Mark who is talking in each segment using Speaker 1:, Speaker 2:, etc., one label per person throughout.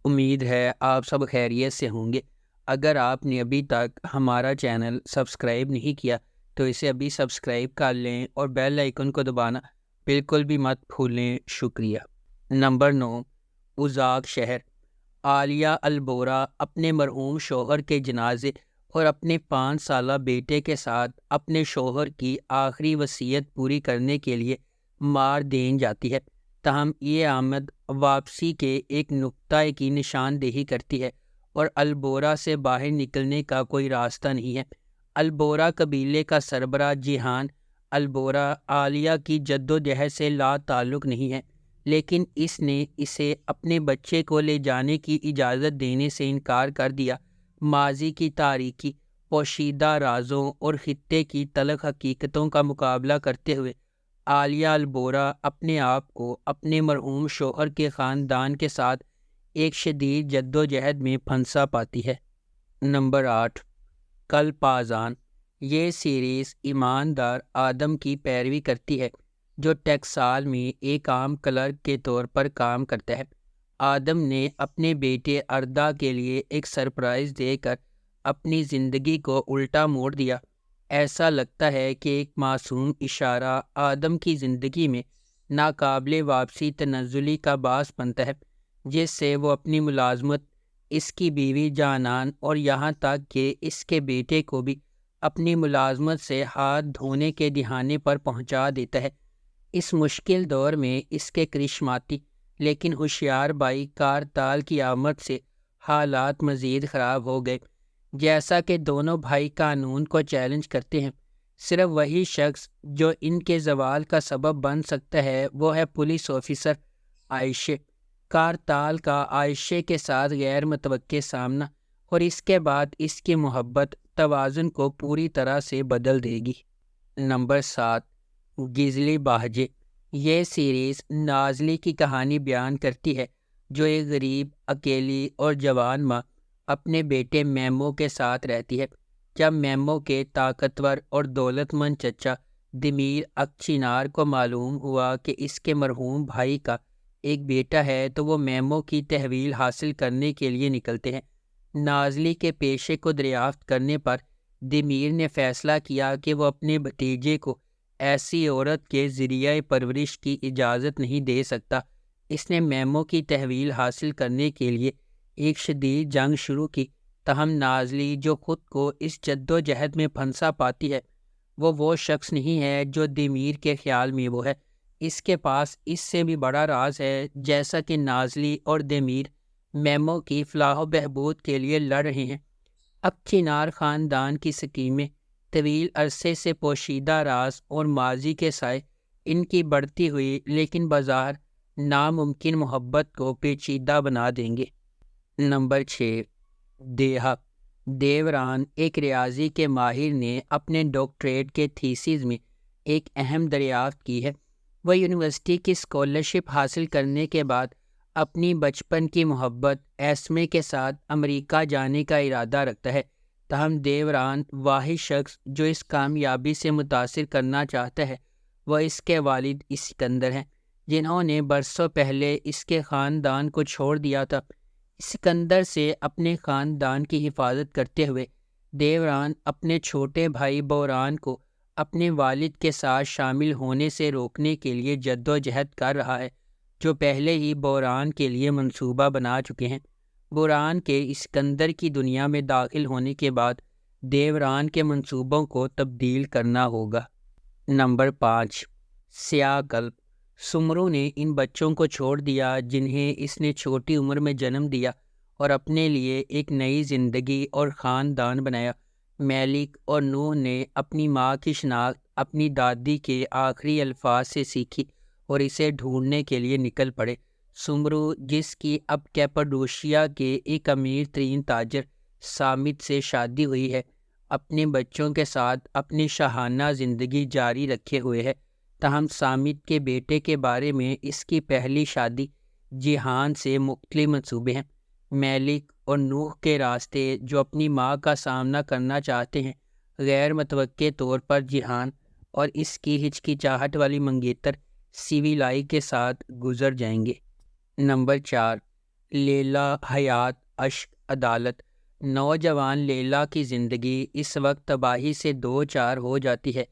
Speaker 1: امید ہے آپ سب خیریت سے ہوں گے۔ اگر آپ نے ابھی تک ہمارا چینل سبسکرائب نہیں کیا تو اسے ابھی سبسکرائب کر لیں اور بیل آئیکن کو دبانا بالکل بھی مت بھولیں۔ شکریہ۔ نمبر 9، ازاق شہر۔ عالیہ البورہ اپنے مرحوم شوہر کے جنازے اور اپنے 5 سالہ بیٹے کے ساتھ اپنے شوہر کی آخری وصیت پوری کرنے کے لیے ماردین جاتی ہے، تاہم یہ آمد واپسی کے ایک نقطہ کی نشاندہی کرتی ہے اور البورہ سے باہر نکلنے کا کوئی راستہ نہیں ہے۔ البورہ قبیلے کا سربراہ جیہان البورہ عالیہ کی جدوجہد سے لا تعلق نہیں ہے، لیکن اس نے اسے اپنے بچے کو لے جانے کی اجازت دینے سے انکار کر دیا۔ ماضی کی تاریکی، پوشیدہ رازوں اور خطے کی تلخ حقیقتوں کا مقابلہ کرتے ہوئے عالیہ البورہ اپنے آپ کو اپنے مرحوم شوہر کے خاندان کے ساتھ ایک شدید جدوجہد میں پھنسا پاتی ہے۔ نمبر 8، کلپازان۔ یہ سیریز ایماندار آدم کی پیروی کرتی ہے جو ٹیکسال میں ایک عام کلرک کے طور پر کام کرتا ہے۔ آدم نے اپنے بیٹے اردا کے لیے ایک سرپرائز دے کر اپنی زندگی کو الٹا موڑ دیا۔ ایسا لگتا ہے کہ ایک معصوم اشارہ آدم کی زندگی میں ناقابل واپسی تنزلی کا باعث بنتا ہے، جس سے وہ اپنی ملازمت، اس کی بیوی جانان اور یہاں تک کہ اس کے بیٹے کو بھی اپنی ملازمت سے ہاتھ دھونے کے دہانے پر پہنچا دیتا ہے۔ اس مشکل دور میں اس کے کرشماتی لیکن ہوشیار بھائی کارتال کی آمد سے حالات مزید خراب ہو گئے۔ جیسا کہ دونوں بھائی قانون کو چیلنج کرتے ہیں، صرف وہی شخص جو ان کے زوال کا سبب بن سکتا ہے وہ ہے پولیس آفیسر عائشہ۔ کارتال کا عائشہ کے ساتھ غیر متوقع سامنا اور اس کے بعد اس کی محبت توازن کو پوری طرح سے بدل دے گی۔ نمبر 7، گزلی بہجے۔ یہ سیریز نازلی کی کہانی بیان کرتی ہے جو ایک غریب، اکیلی اور جوان ماں اپنے بیٹے میمو کے ساتھ رہتی ہے۔ جب میمو کے طاقتور اور دولت مند چچا دمیر اکچینار کو معلوم ہوا کہ اس کے مرحوم بھائی کا ایک بیٹا ہے تو وہ میمو کی تحویل حاصل کرنے کے لیے نکلتے ہیں۔ نازلی کے پیشے کو دریافت کرنے پر دمیر نے فیصلہ کیا کہ وہ اپنے بھتیجے کو ایسی عورت کے ذریعہ پرورش کی اجازت نہیں دے سکتا۔ اس نے میمو کی تحویل حاصل کرنے کے لیے ایک شدید جنگ شروع کی، تاہم نازلی جو خود کو اس جدوجہد میں پھنسا پاتی ہے وہ شخص نہیں ہے جو دمیر کے خیال میں وہ ہے۔ اس کے پاس اس سے بھی بڑا راز ہے۔ جیسا کہ نازلی اور دمیر میمو کی فلاح و بہبود کے لیے لڑ رہے ہیں، اکچینار خاندان کی سکیمیں، طویل عرصے سے پوشیدہ راز اور ماضی کے سائے ان کی بڑھتی ہوئی لیکن بظاہر ناممکن محبت کو پیچیدہ بنا دیں گے۔ نمبر 6، دیہا۔ دیوران ایک ریاضی کے ماہر نے اپنے ڈاکٹریٹ کے تھیسس میں ایک اہم دریافت کی ہے۔ وہ یونیورسٹی کی اسکالرشپ حاصل کرنے کے بعد اپنی بچپن کی محبت ایسمے کے ساتھ امریکہ جانے کا ارادہ رکھتا ہے، تاہم دیوران واحد شخص جو اس کامیابی سے متاثر کرنا چاہتا ہے وہ اس کے والد اسکندر ہیں، جنہوں نے برسوں پہلے اس کے خاندان کو چھوڑ دیا تھا۔ اسکندر سے اپنے خاندان کی حفاظت کرتے ہوئے دیوران اپنے چھوٹے بھائی بوران کو اپنے والد کے ساتھ شامل ہونے سے روکنے کے لیے جدوجہد کر رہا ہے، جو پہلے ہی بوران کے لیے منصوبہ بنا چکے ہیں۔ بوران کے اسکندر کی دنیا میں داخل ہونے کے بعد دیوران کے منصوبوں کو تبدیل کرنا ہوگا۔ نمبر 5، سیاہ قلب۔ سمرو نے ان بچوں کو چھوڑ دیا جنہیں اس نے چھوٹی عمر میں جنم دیا اور اپنے لیے ایک نئی زندگی اور خاندان بنایا۔ میلک اور نوح نے اپنی ماں کی شناخت اپنی دادی کے آخری الفاظ سے سیکھی اور اسے ڈھونڈنے کے لیے نکل پڑے۔ سمرو، جس کی اب کیپاڈوشیا کے ایک امیر ترین تاجر سامت سے شادی ہوئی ہے، اپنے بچوں کے ساتھ اپنی شاہانہ زندگی جاری رکھے ہوئے ہے، تاہم سامت کے بیٹے کے بارے میں اس کی پہلی شادی جیہان سے مختلف منصوبے ہیں۔ میلک اور نوح کے راستے جو اپنی ماں کا سامنا کرنا چاہتے ہیں، غیر متوقع طور پر جیہان اور اس کی ہچکچاہٹ والی منگیتر سیویلائی کے ساتھ گزر جائیں گے۔ نمبر 4، لیلا حیات اشک عدالت۔ نوجوان لیلا کی زندگی اس وقت تباہی سے دو چار ہو جاتی ہے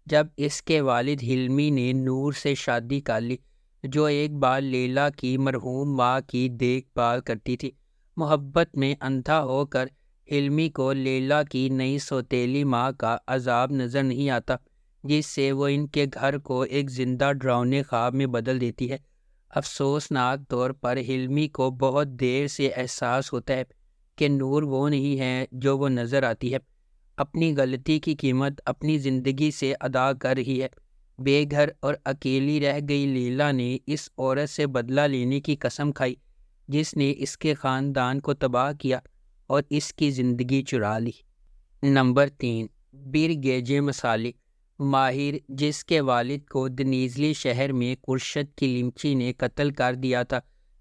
Speaker 1: جب اس کے والد حلمی نے نور سے شادی کر لی، جو ایک بار لیلا کی مرحوم ماں کی دیکھ بھال کرتی تھی۔ محبت میں اندھا ہو کر حلمی کو لیلا کی نئی سوتیلی ماں کا عذاب نظر نہیں آتا، جس سے وہ ان کے گھر کو ایک زندہ ڈراؤنے خواب میں بدل دیتی ہے۔ افسوسناک طور پر حلمی کو بہت دیر سے احساس ہوتا ہے کہ نور وہ نہیں ہے جو وہ نظر آتی ہے۔ اپنی غلطی کی قیمت اپنی زندگی سے ادا کر رہی ہے۔ بے گھر اور اکیلی رہ گئی لیلا نے اس عورت سے بدلہ لینے کی قسم کھائی جس نے اس کے خاندان کو تباہ کیا اور اس کی زندگی چرا لی۔ نمبر 3، برگیجے مسالی۔ ماہر، جس کے والد کو دنیزلی شہر میں کرشد کی لیمچی نے قتل کر دیا تھا،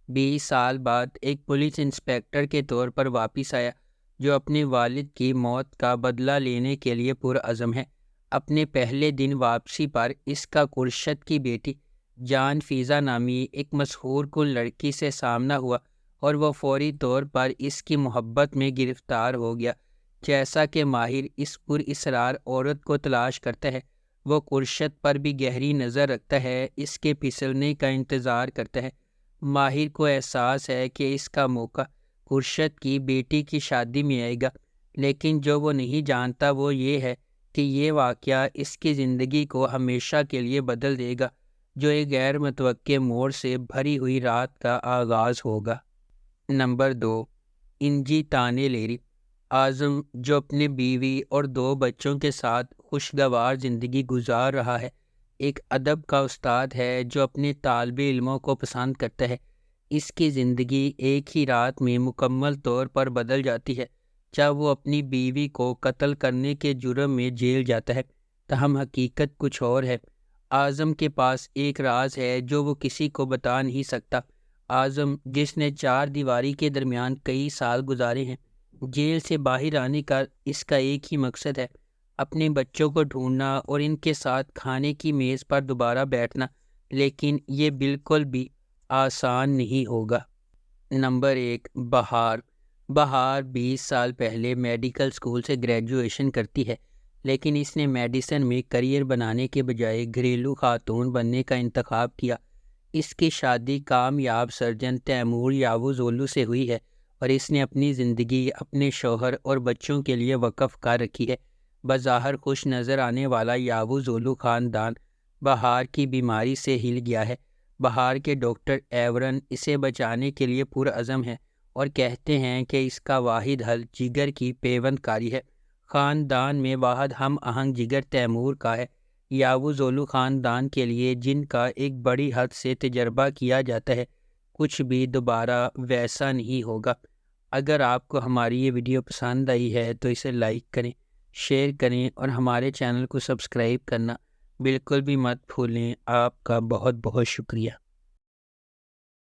Speaker 1: 20 سال بعد ایک پولیس انسپکٹر کے طور پر واپس آیا، جو اپنے والد کی موت کا بدلہ لینے کے لیے پرعزم ہے۔ اپنے پہلے دن واپسی پر اس کا کرشد کی بیٹی جان فیضا نامی ایک مسحور کن لڑکی سے سامنا ہوا اور وہ فوری طور پر اس کی محبت میں گرفتار ہو گیا۔ جیسا کہ ماہر اس پراسرار عورت کو تلاش کرتا ہے، وہ کرشد پر بھی گہری نظر رکھتا ہے، اس کے پھسلنے کا انتظار کرتا ہے۔ ماہر کو احساس ہے کہ اس کا موقع کرشد کی بیٹی کی شادی میں آئے گا، لیکن جو وہ نہیں جانتا وہ یہ ہے کہ یہ واقعہ اس کی زندگی کو ہمیشہ کے لیے بدل دے گا، جو ایک غیر متوقع موڑ سے بھری ہوئی رات کا آغاز ہوگا۔ نمبر 2، انجی تانے لیری۔ اعظم، جو اپنی بیوی اور 2 بچوں کے ساتھ خوشگوار زندگی گزار رہا ہے، ایک ادب کا استاد ہے جو اپنے طالب علموں کو پسند کرتا ہے۔ اس کی زندگی ایک ہی رات میں مکمل طور پر بدل جاتی ہے جب وہ اپنی بیوی کو قتل کرنے کے جرم میں جیل جاتا ہے، تاہم حقیقت کچھ اور ہے۔ اعظم کے پاس ایک راز ہے جو وہ کسی کو بتا نہیں سکتا۔ اعظم، جس نے 4 دیواری کے درمیان کئی سال گزارے ہیں، جیل سے باہر آنے کا اس کا ایک ہی مقصد ہے، اپنے بچوں کو ڈھونڈنا اور ان کے ساتھ کھانے کی میز پر دوبارہ بیٹھنا، لیکن یہ بالکل بھی آسان نہیں ہوگا۔ نمبر 1، بہار۔ بہار 20 سال پہلے میڈیکل اسکول سے گریجویشن کرتی ہے، لیکن اس نے میڈیسن میں کریئر بنانے کے بجائے گھریلو خاتون بننے کا انتخاب کیا۔ اس کی شادی کامیاب سرجن تیمور یاوز اولو سے ہوئی ہے اور اس نے اپنی زندگی اپنے شوہر اور بچوں کے لیے وقف کر رکھی ہے۔ بظاہر خوش نظر آنے والا یاوز اولو خاندان بہار کی بیماری سے ہل گیا ہے۔ بہار کے ڈاکٹر ایورن اسے بچانے کے لیے پرعزم ہیں اور کہتے ہیں کہ اس کا واحد حل جگر کی پیوند کاری ہے۔ خاندان میں واحد ہم آہنگ جگر تیمور کا ہے۔ یاوز اولو خاندان کے لیے، جن کا ایک بڑی حد سے تجربہ کیا جاتا ہے، کچھ بھی دوبارہ ویسا نہیں ہوگا۔ اگر آپ کو ہماری یہ ویڈیو پسند آئی ہے تو اسے لائک کریں، شیئر کریں اور ہمارے چینل کو سبسکرائب کرنا بالکل بھی مت بھولیں۔ آپ کا بہت بہت شکریہ۔